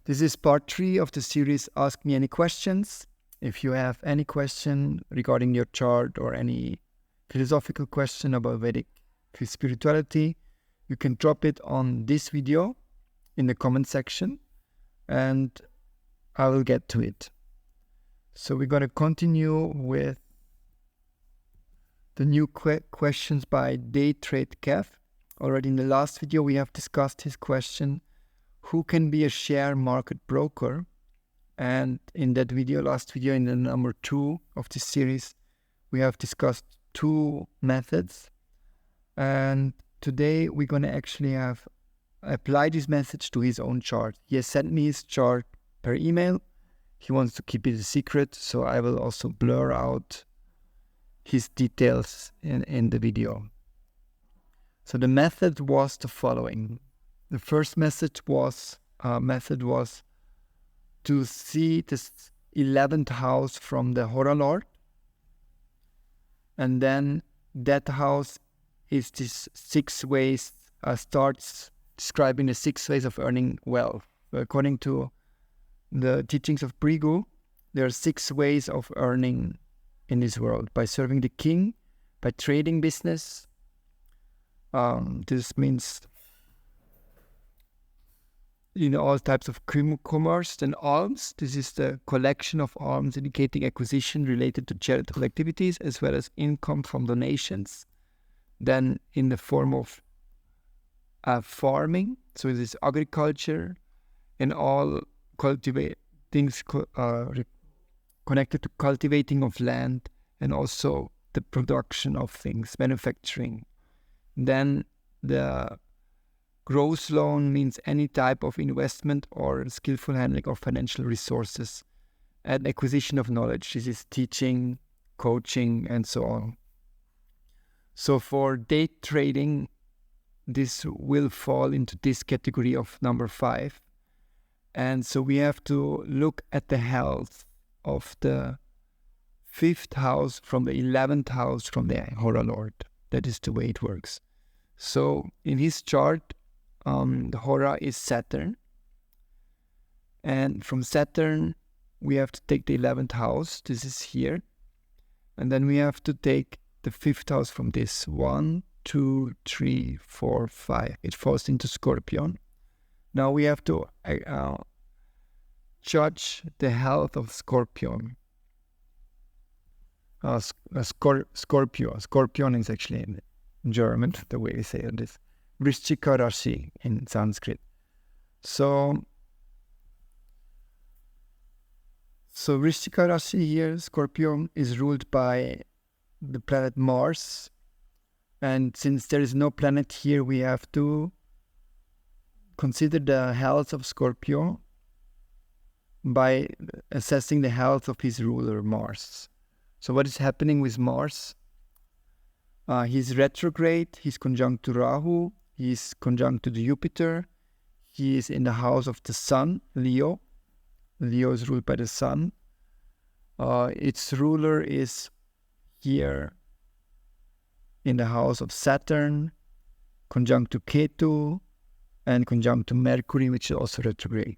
This is part 3 of the series Ask Me Any Questions. If you have any question regarding your chart or any philosophical question about Vedic spirituality, you can drop it on this video in the comment section and I will get to it. So we're going to continue with the new questions by Day Trade Kev. Already in the last video we have discussed his question, who can be a share market broker? And in that video, last video, in the number 2 of this series, we have discussed 2 methods. And today we're going to actually apply this message to his own chart. He has sent me his chart per email. He wants to keep it a secret, so I will also blur out his details in the video. So the method was the following. The first method was to see this 11th house from the Hora Lord. And then that house is this 6 ways, starts describing the 6 ways of earning wealth. According to the teachings of Brigu, there are 6 ways of earning in this world: by serving the king, by trading business. This means all types of commerce. Then alms, this is the collection of alms indicating acquisition related to charitable activities as well as income from donations. Then in the form of farming, so it is agriculture and all things connected to cultivating of land and also the production of things, manufacturing. Then the growth loan means any type of investment or skillful handling of financial resources and acquisition of knowledge. This is teaching, coaching, and so on. So for day trading, this will fall into this category of number 5. And so we have to look at the health of the 5th house from the 11th house from the Hora Lord. That is the way it works. So in his chart, the Hora is Saturn. And from Saturn, we have to take the 11th house. This is here. And then we have to take the 5th house from this. 1, 2, 3, 4, 5. It falls into Scorpion. Now we have to judge the health of Scorpion. Scorpio. Scorpion is actually in German, the way we say it is. Vrishchika Rashi in Sanskrit. So Vrishchika Rashi here, Scorpio, is ruled by the planet Mars. And since there is no planet here, we have to consider the health of Scorpio by assessing the health of his ruler, Mars. So what is happening with Mars? He's retrograde, he's conjunct to Rahu, he's conjunct to Jupiter, he is in the house of the Sun, Leo. Leo is ruled by the Sun. Its ruler is here in the house of Saturn, conjunct to Ketu, and conjunct to Mercury, which is also retrograde.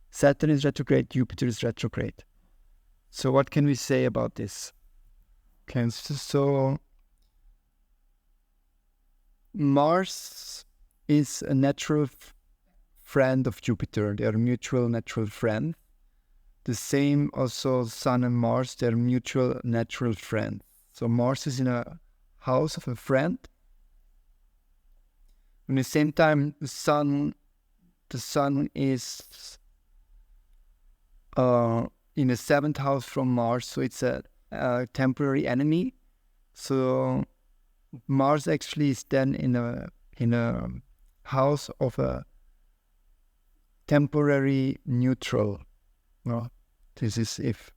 Saturn is retrograde, Jupiter is retrograde. So what can we say about this? Okay, so Mars is a natural friend of Jupiter. They are mutual natural friends. The same also Sun and Mars, they are mutual natural friends. So Mars is in a house of a friend. At the same time, the Sun is in the 7th house from Mars, so it's a temporary enemy. So Mars actually is then in a house of a temporary neutral. Well, this is if.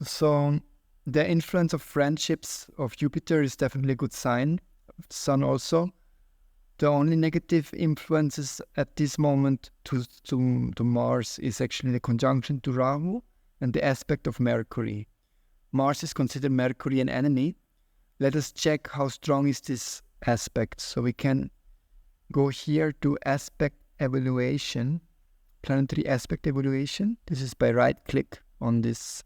So the influence of friendships of Jupiter is definitely a good sign. Sun also. The only negative influences at this moment to Mars is actually the conjunction to Rahu and the aspect of Mercury. Mars is considered Mercury an enemy. let us check how strong is this aspect. So we can go here to aspect evaluation, planetary aspect evaluation. This is by right click on this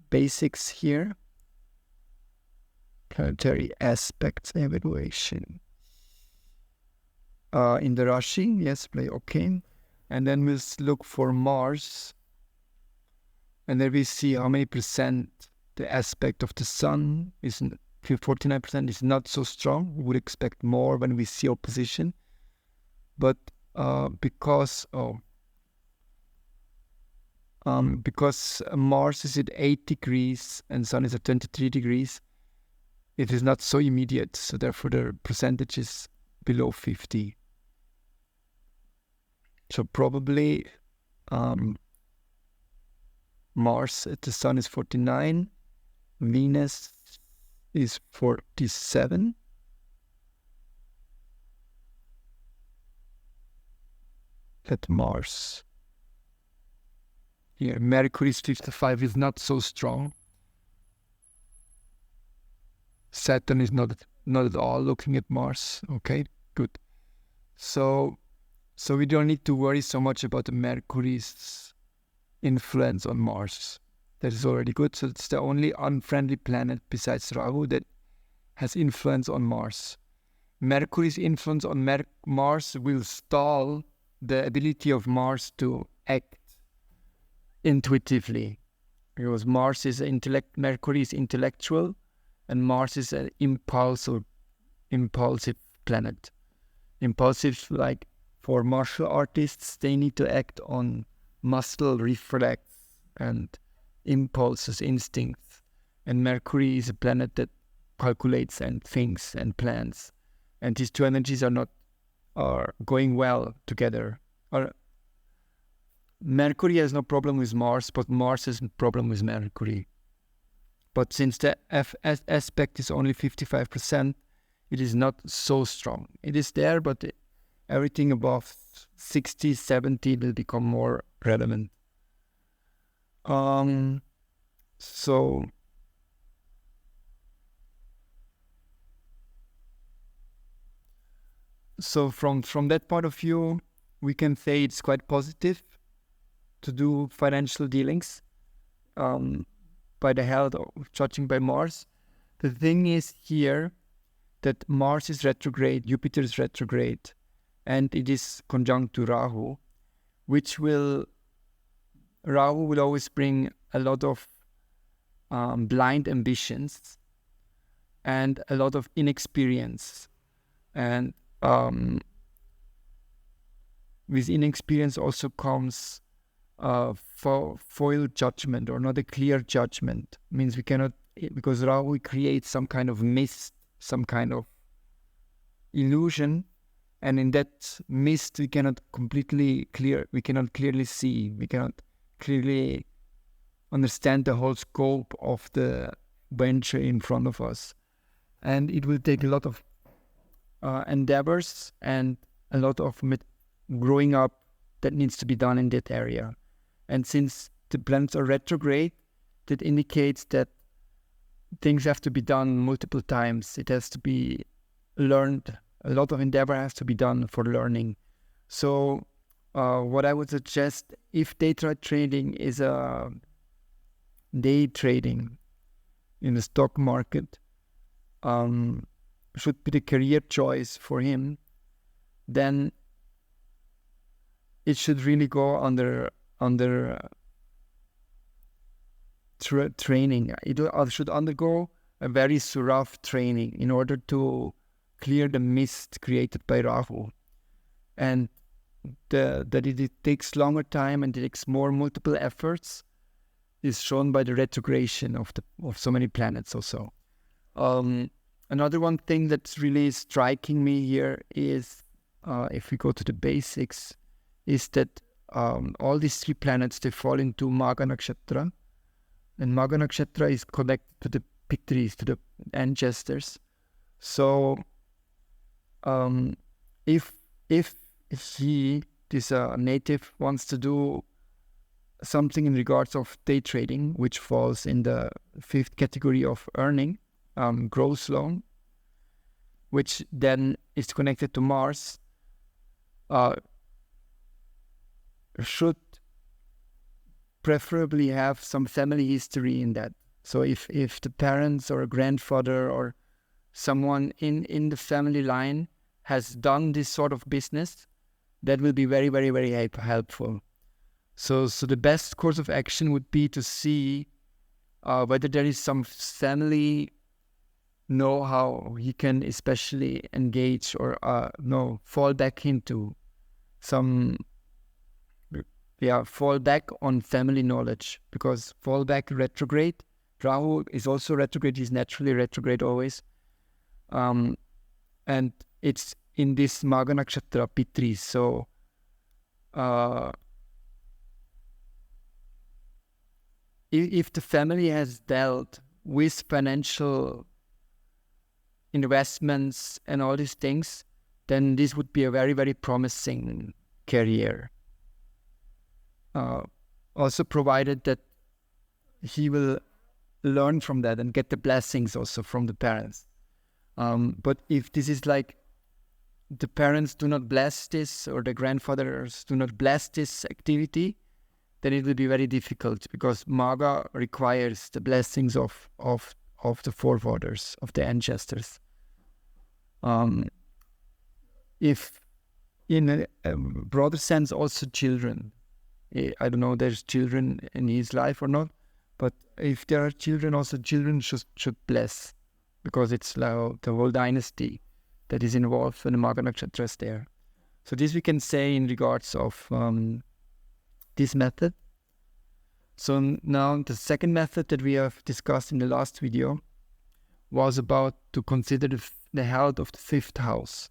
basics here. Planetary aspects evaluation. In the Rashi, yes, play OK. And then we'll look for Mars. And then we see how many percent the aspect of the Sun is. 49% is not so strong. We would expect more when we see opposition. But because Mars is at 8 degrees and Sun is at 23 degrees, it is not so immediate. So therefore the percentage is below 50. So probably Mars at the Sun is 49, Venus is 47. At Mars. Here, Mercury is 55, is not so strong. Saturn is not at all looking at Mars. Okay, good. So we don't need to worry so much about the Mercury's influence on Mars. That is already good. So it's the only unfriendly planet besides Rahu that has influence on Mars. Mercury's influence on Mars will stall the ability of Mars to act intuitively, because Mars is Mercury is intellectual, and Mars is an impulsive planet. Impulsive, like for martial artists, they need to act on muscle reflex and impulses, instincts. And Mercury is a planet that calculates and thinks and plans. And these two energies are going well together. Mercury has no problem with Mars, but Mars has no problem with Mercury. But since the aspect is only 55%, it is not so strong. It is there, but everything above 60, 70 will become more relevant. So from that point of view, we can say it's quite positive to do financial dealings by the help of judging by Mars. The thing is here that Mars is retrograde, Jupiter is retrograde, and it is conjunct to Rahu, Rahu will always bring a lot of blind ambitions and a lot of inexperience. And with inexperience also comes foil judgment, or not a clear judgment. Means we cannot, because Rahu creates some kind of mist, some kind of illusion, and in that mist we cannot clearly see, we cannot clearly understand the whole scope of the venture in front of us. And it will take a lot of endeavors and a lot of growing up that needs to be done in that area. And since the planets are retrograde, that indicates that things have to be done multiple times. It has to be learned. A lot of endeavor has to be done for learning. So what I would suggest, if day trading is a day trading in the stock market, should be the career choice for him, then it should really go under training. It should undergo a very rough training in order to clear the mist created by Rahu. And that it takes longer time and it takes more multiple efforts is shown by the retrogression of so many planets also. Another one thing that's really striking me here is, if we go to the basics, is that all these three planets, they fall into Magha Nakshatra, and Magha Nakshatra is connected to the Pitris, to the ancestors. So if this native wants to do something in regards of day trading, which falls in the 5th category of earning, growth loan, which then is connected to Mars, should preferably have some family history in that. So if the parents or a grandfather or someone in the family line has done this sort of business, that will be very, very, very helpful. So the best course of action would be to see whether there is some family know-how he can especially engage or fall back into some, fall back on family knowledge, because fall back retrograde. Rahu is also retrograde, he's naturally retrograde always. And it's in this Magha Nakshatra, Pitri. So if the family has dealt with financial investments and all these things, then this would be a very, very promising career. Also provided that he will learn from that and get the blessings also from the parents. But if this is like the parents do not bless this, or the grandfathers do not bless this activity, then it will be very difficult, because Magha requires the blessings of the forefathers, of the ancestors. If in a broader sense also children, I don't know there's children in his life or not, but if there are children, also children should bless, because it's like the whole dynasty that is involved when the Magha Nakshatra is there. So this we can say in regards of this method. So now the second method that we have discussed in the last video was about to consider the health of the fifth house.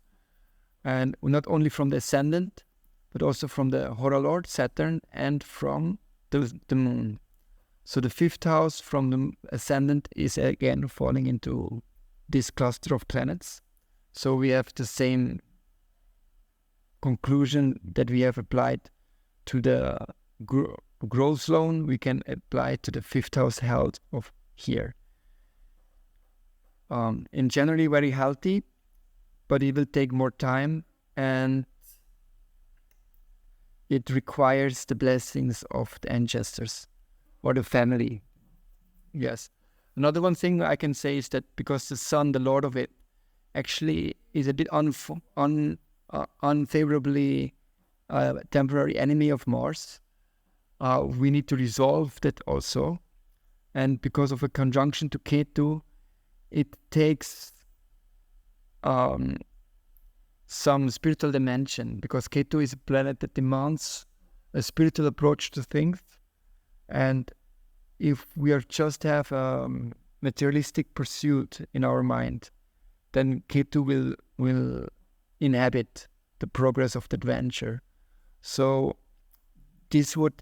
And not only from the ascendant, but also from the Hora Lord, Saturn, and from the moon. So the fifth house from the ascendant is again falling into this cluster of planets. So we have the same conclusion that we have applied to the growth loan, we can apply to the fifth house health of here. In generally very healthy, but it will take more time, and it requires the blessings of the ancestors or the family. Yes. Another one thing I can say is that because the sun, the lord of it, actually is a bit unfavorably temporary enemy of Mars, we need to resolve that also. And because of a conjunction to Ketu, it takes some spiritual dimension, because Ketu is a planet that demands a spiritual approach to things. And if we are just have a materialistic pursuit in our mind, then Ketu will inhibit the progress of the adventure. So this would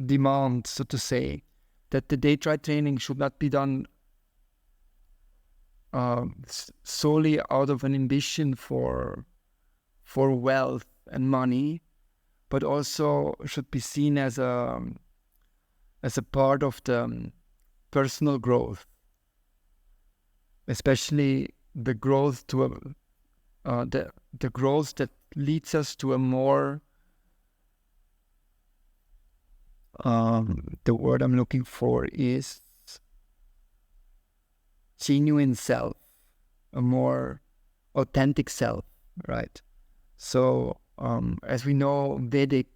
demand, so to say, that the day trade training should not be done solely out of an ambition for wealth and money, but also should be seen as a part of the personal growth, especially the growth to the growth that leads us to a more the word I'm looking for is genuine self, a more authentic self, right? So as we know, Vedic,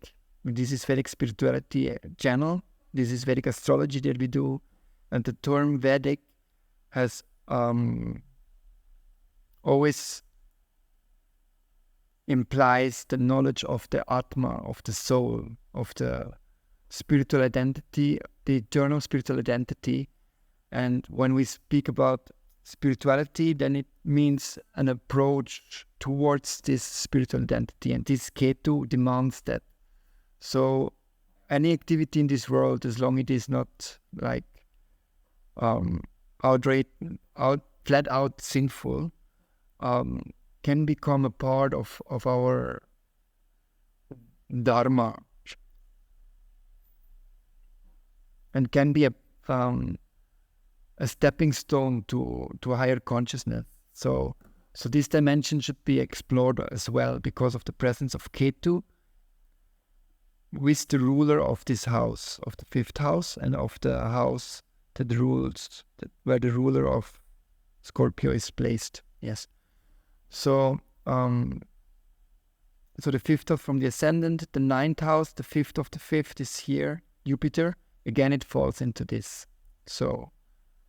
this is Vedic spirituality channel, this is Vedic astrology that we do, and the term Vedic has always implies the knowledge of the Atma, of the soul, of the spiritual identity, the eternal spiritual identity. And when we speak about spirituality, then it means an approach towards this spiritual identity, and this Ketu demands that. So any activity in this world, as long as it is not like flat out sinful, can become a part of our dharma, and can be a a stepping stone to a higher consciousness. So this dimension should be explored as well because of the presence of Ketu with the ruler of this house, of the fifth house, and of the house that rules, where the ruler of Scorpio is placed. Yes. So the fifth house from the ascendant, the ninth house, the fifth of the fifth is here, Jupiter. Again, it falls into this. So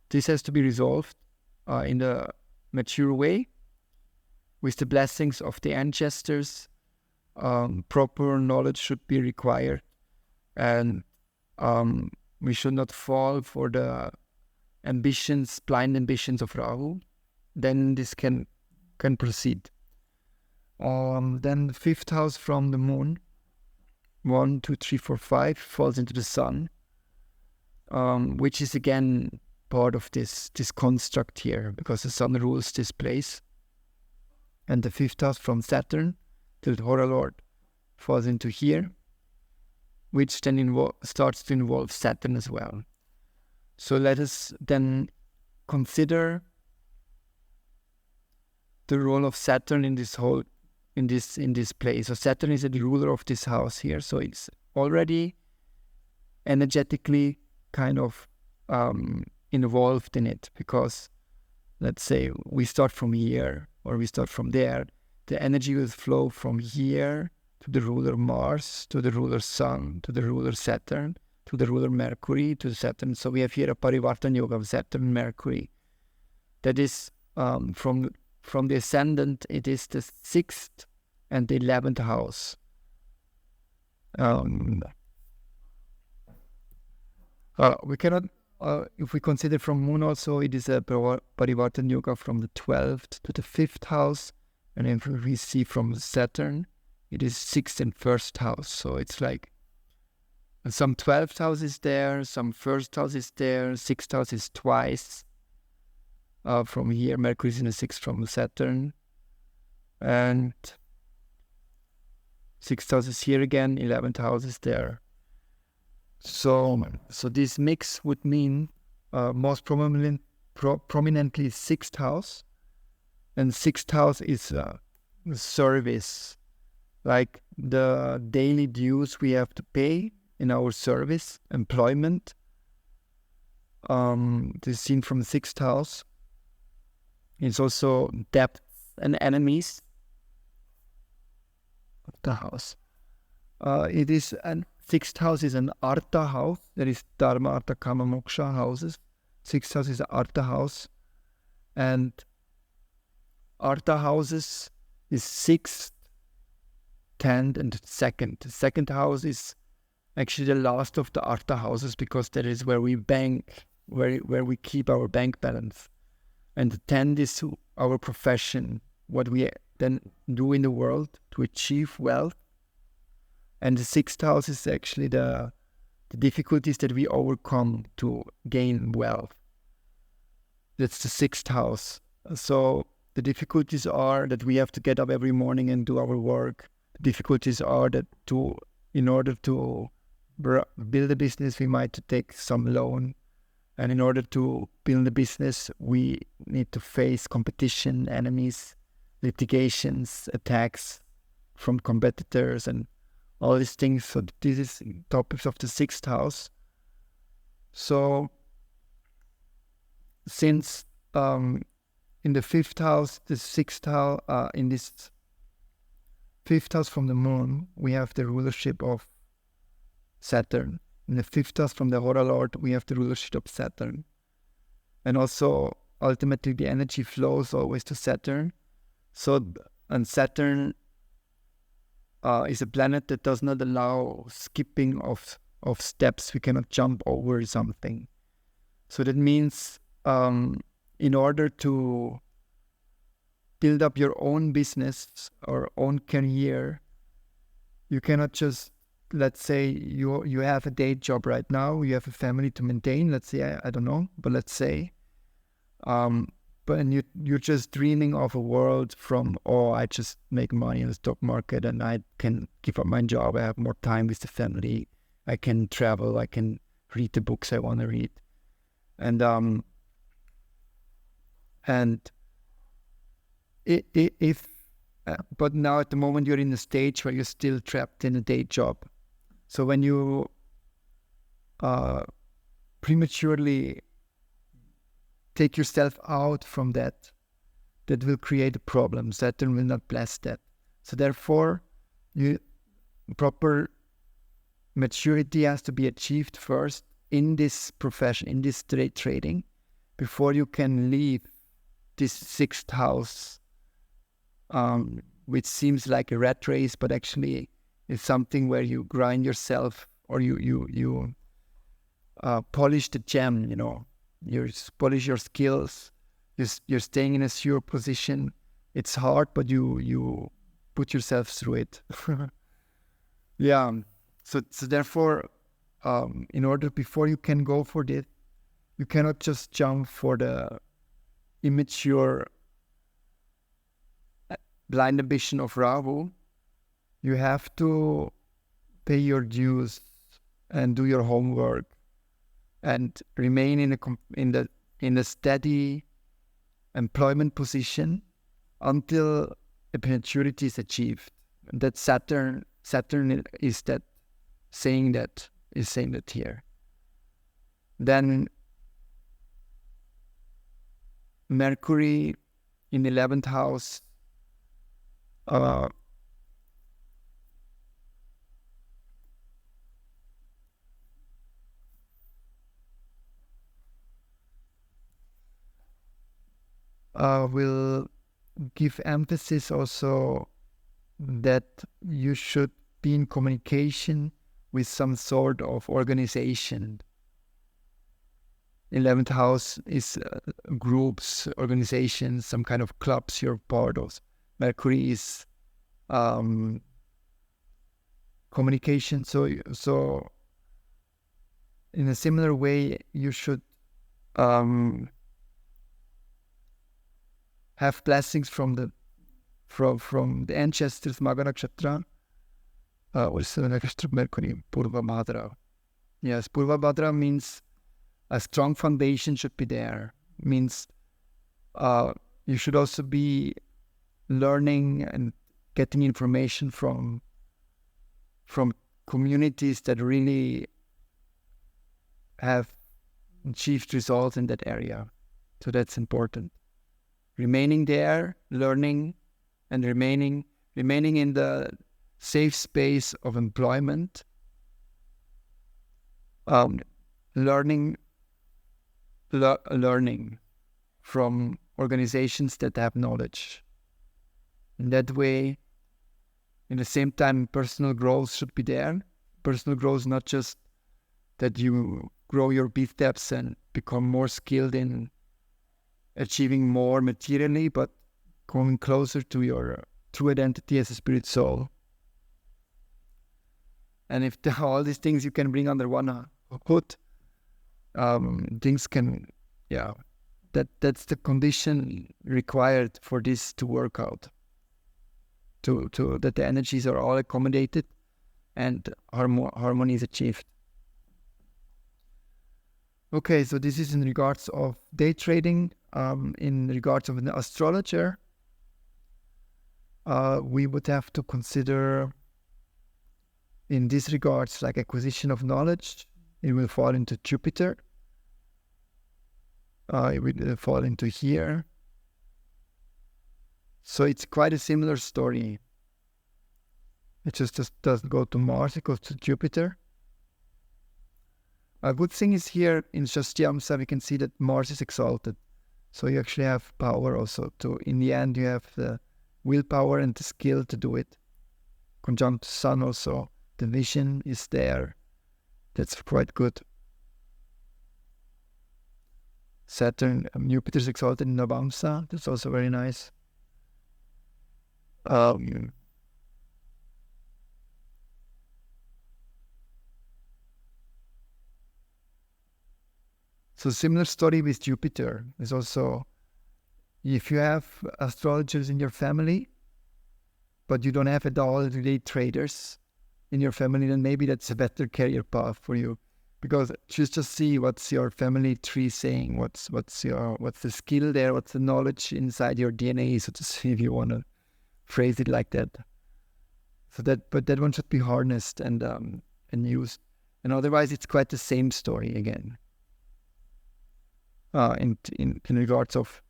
this has to be resolved in a mature way with the blessings of the ancestors. Proper knowledge should be required, and we should not fall for the blind ambitions of Rahu. Then this can proceed. Then the fifth house from the moon, 1, 2, 3, 4, 5, falls into the sun, which is again part of this construct here, because the sun rules this place. And the fifth house from Saturn till the Hora Lord falls into here, which then starts to involve Saturn as well. So let us then consider the role of Saturn in this place. So Saturn is the ruler of this house here, so it's already energetically kind of involved in it, because let's say we start from here or we start from there, the energy will flow from here to the ruler Mars, to the ruler Sun, to the ruler Saturn, to the ruler Mercury, to Saturn. So we have here a Parivartan Yoga of Saturn and Mercury. That is from the ascendant, it is the 6th and the 11th house. We cannot, if we consider from moon also, it is a Parivartan Yoga from the 12th to the 5th house. And if we see from Saturn, it is 6th and 1st house. So it's like some 12th house is there, some 1st house is there, 6th house is twice. From here, Mercury is in the 6th from Saturn. And 6th house is here again, 11th house is there. So this mix would mean most prominently 6th house. And 6th house is service, like the daily dues we have to pay in our service, employment. This is seen from the 6th house. It's also debts and enemies of the house. It is an 6th house is an Artha house. There is Dharma, Artha, Kama, Moksha houses. 6th house is an Artha house, and Artha houses is 6th, 10th, and 2nd. The 2nd house is actually the last of the Artha houses, because that is where we bank, where we keep our bank balance. And the 10th is our profession, what we then do in the world to achieve wealth. And the 6th house is actually the difficulties that we overcome to gain wealth. That's the 6th house. So the difficulties are that we have to get up every morning and do our work. The difficulties are that in order to build a business, we might take some loan. And in order to build a business, we need to face competition, enemies, litigations, attacks from competitors, and all these things. So this is topics of the 6th house. So since in the 5th house, the 6th house, in this 5th house from the moon, we have the rulership of Saturn. In the 5th house from the Hora Lord, we have the rulership of Saturn. And also, ultimately, the energy flows always to Saturn. And Saturn is a planet that does not allow skipping of steps. We cannot jump over something. So that means in order to build up your own business or own career, you cannot just, let's say you have a day job right now, you have a family to maintain, let's say, I don't know, but let's say, but you're just dreaming of a world from, I just make money in the stock market and I can give up my job, I have more time with the family, I can travel, I can read the books I want to read. And And but now at the moment you're in a stage where you're still trapped in a day job. So when you prematurely take yourself out from that will create a problem. Saturn will not bless that. So therefore, proper maturity has to be achieved first in this profession, in this trading, before you can leave this sixth house, which seems like a rat race, but actually is something where you grind yourself, or you polish the gem. You polish your skills. You're staying in a secure position. It's hard, but you put yourself through it. Yeah. So therefore, in order, before you can go for this, you cannot just jump for the immature blind ambition of Rahu. You have to pay your dues and do your homework and remain in a steady employment position until maturity is achieved. And that Saturn is saying that here. Then Mercury in 11th house will give emphasis also that you should be in communication with some sort of organization. 11th house is groups, organizations, some kind of clubs you're part of. Mercury is communication. So in a similar way, you should have blessings from the ancestors, Magha Nakshatra. What is the Nakshatra Mercury? Purva Bhadra. Yes, Purva Bhadra means a strong foundation should be there. Means you should also be learning and getting information from communities that really have achieved results in that area. So that's important. Remaining there, learning, and remaining in the safe space of employment, learning from organizations that have knowledge. In that way, in the same time, personal growth should be there. Personal growth, not just that you grow your biceps and become more skilled in achieving more materially, but coming closer to your true identity as a spirit soul. And if all these things you can bring under one hood, things can, that's the condition required for this to work out. To that the energies are all accommodated and harmony is achieved. Okay, so this is in regards of day trading. In regards of an astrologer, we would have to consider in this regards like acquisition of knowledge. It will fall into Jupiter. It will fall into here. So it's quite a similar story. It just doesn't go to Mars, it goes to Jupiter. A good thing is here in Shastyamsa we can see that Mars is exalted. So you actually have power also to, in the end you have the willpower and the skill to do it. Conjunct Sun also, the vision is there. That's quite good. Saturn, Jupiter is exalted in Navamsa. That's also very nice. So similar story with Jupiter is also, if you have astrologers in your family, but you don't have at all day traders in your family, then maybe that's a better career path for you. because just see what's your family tree saying, what's the skill there, what's the knowledge inside your DNA, so to say, if you want to phrase it like that. So but that one should be harnessed and used, and otherwise it's quite the same story again. In regards of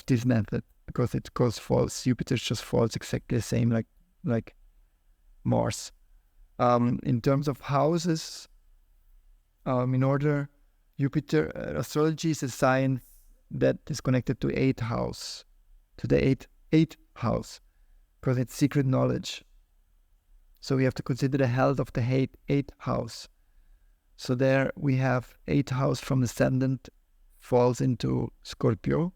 this method, because it goes false. Jupiter just falls exactly the same like Mars. In terms of houses, in order, Jupiter astrology is a science that is connected to eighth house, to the eighth house, because it's secret knowledge. So we have to consider the health of the eighth house. So there we have eighth house from ascendant falls into Scorpio.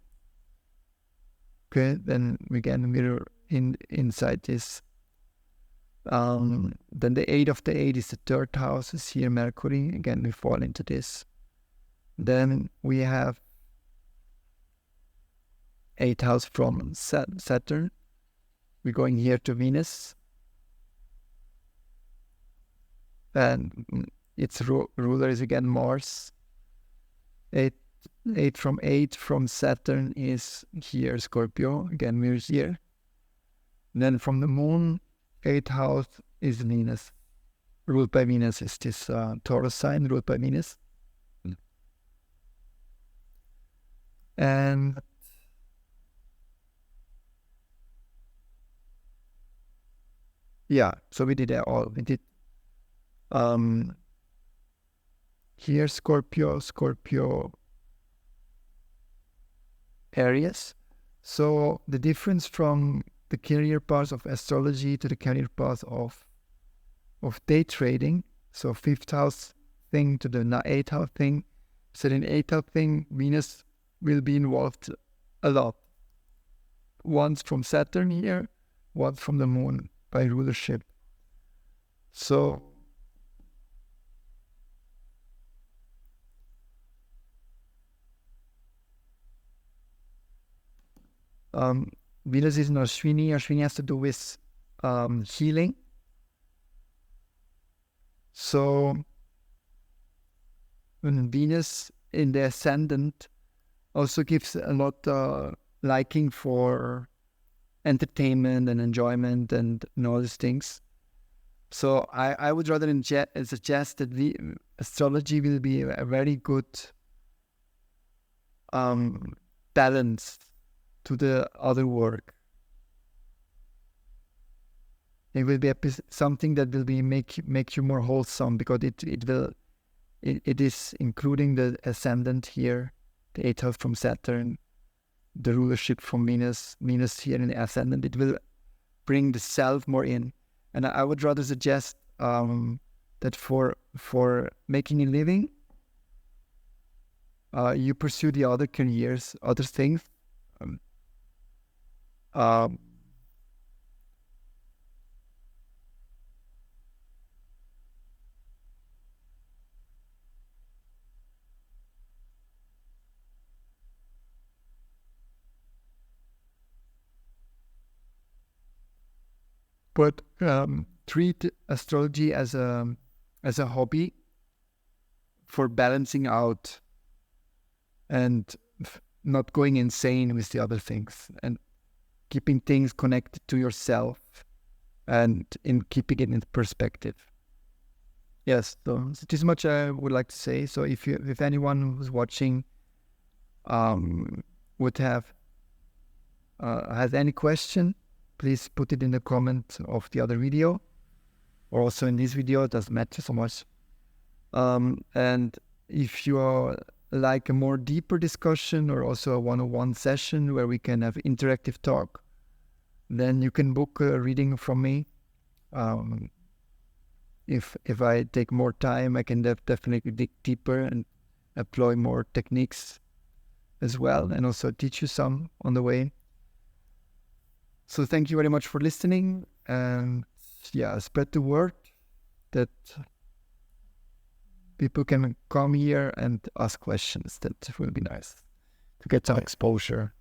Okay, then we can mirror inside this. Then the 8 of the 8 is the third house, is here Mercury. Again, we fall into this. Then we have 8th house from Saturn. We're going here to Venus. And its ruler is again Mars. 8 from Saturn is here, Scorpio. Again, mirrors here. And then from the Moon, 8th house is Venus. Ruled by Venus is this Taurus sign, ruled by Venus. And yeah, so we did that all. We did here Scorpio, Aries. So the difference from the career path of astrology to the career path of day trading, so 5th house thing to the 8th house thing. So in 8th house thing, Venus will be involved a lot. Once from Saturn here, once from the Moon by rulership. So Venus is in Ashwini. Ashwini has to do with healing. So when Venus in the ascendant also gives a lot liking for entertainment and enjoyment and all these things. So I would rather suggest that astrology will be a very good balance to the other work. It will be something that will be make you more wholesome, because it is including the ascendant here, the 8th house from Saturn, the rulership from Venus here in the ascendant. It will bring the self more in, and I would rather suggest that for making a living, you pursue the other careers, other things. But treat astrology as a hobby for balancing out and not going insane with the other things, and keeping things connected to yourself and in keeping it in perspective. Yes, so this much I would like to say. So if anyone who's watching would have has any question, please put it in the comment of the other video, or also in this video. It doesn't matter so much. And if you are like a more deeper discussion, or also a one-on-one session where we can have interactive talk, then you can book a reading from me. If I take more time, I can definitely dig deeper and employ more techniques as well, and also teach you some on the way. So thank you very much for listening, and yeah, spread the word that people can come here and ask questions. That will be nice to get some exposure.